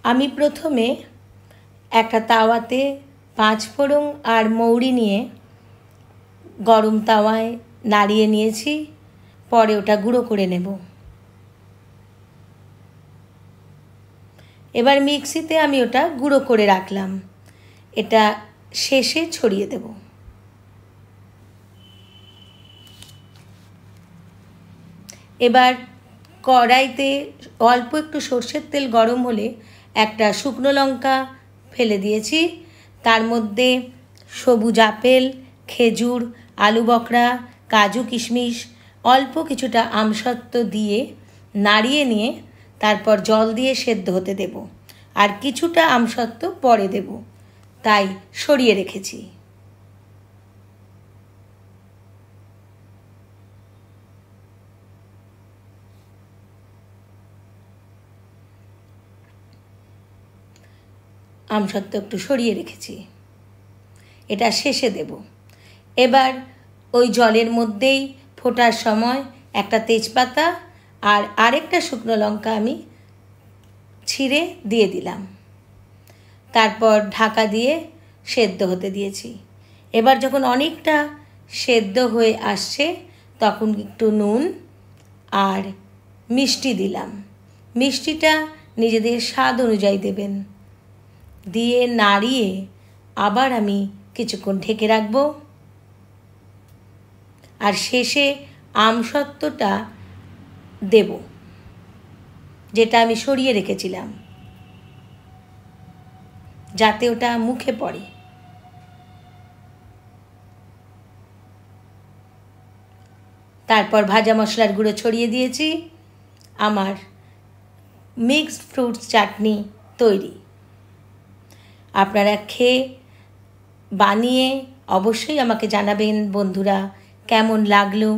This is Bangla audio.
আমি প্রথমে একটা তাওয়াতে 5 ফোড়ন আর মৌরি নিয়ে গরম তাওয়ায় নাড়িয়ে নিয়েছি, পরে ওটা গুঁড়ো করে নেব। এবার মিক্সিতে আমি ওটা গুঁড়ো করে রাখলাম, এটা শেষে ছড়িয়ে দেব। এবার কড়াইতে অল্প একটু সর্ষের তেল গরম হলে একটা শুকনো লঙ্কা ফেলে দিয়েছি, তার মধ্যে সবুজ আপেল, খেজুর, আলু বখরা, কাজু কিশমিশ, অল্প কিছুটা আমসত্ত্ব দিয়ে নাড়িয়ে নিয়ে তারপর জল দিয়ে সেদ্ধ হতে দেব, আর কিছুটা আমসত্ত্ব পরে দেব, তাই সরিয়ে রেখেছি। আমসত্ত্ব একটু সরিয়ে রেখেছি, এটা শেষে দেব। এবার ওই জলের মধ্যেই ফোটার সময় একটা তেজপাতা আর আরেকটা শুকনো লঙ্কা আমি ছিঁড়ে দিয়ে দিলাম, তারপর ঢাকা দিয়ে সেদ্ধ হতে দিয়েছি। এবার যখন অনেকটা সেদ্ধ হয়ে আসছে তখন একটু নুন আর মিষ্টি দিলাম, মিষ্টিটা নিজেদের স্বাদ অনুযায়ী দেবেন। দিয়ে নাড়িয়ে আবার আমি কিছুক্ষণ ঢেকে রাখব, আর শেষে আমসত্ত্বটা দেব যেটা আমি সরিয়ে রেখেছিলাম, যাতে ওটা মুখে পড়ে। তারপর ভাজা মশলার গুঁড়ো ছড়িয়ে দিয়েছি। আমার মিক্সড ফ্রুটস চাটনি তৈরি। আপনারা খেয়ে বানিয়ে অবশ্যই আমাকে জানাবেন বন্ধুরা কেমন লাগলো।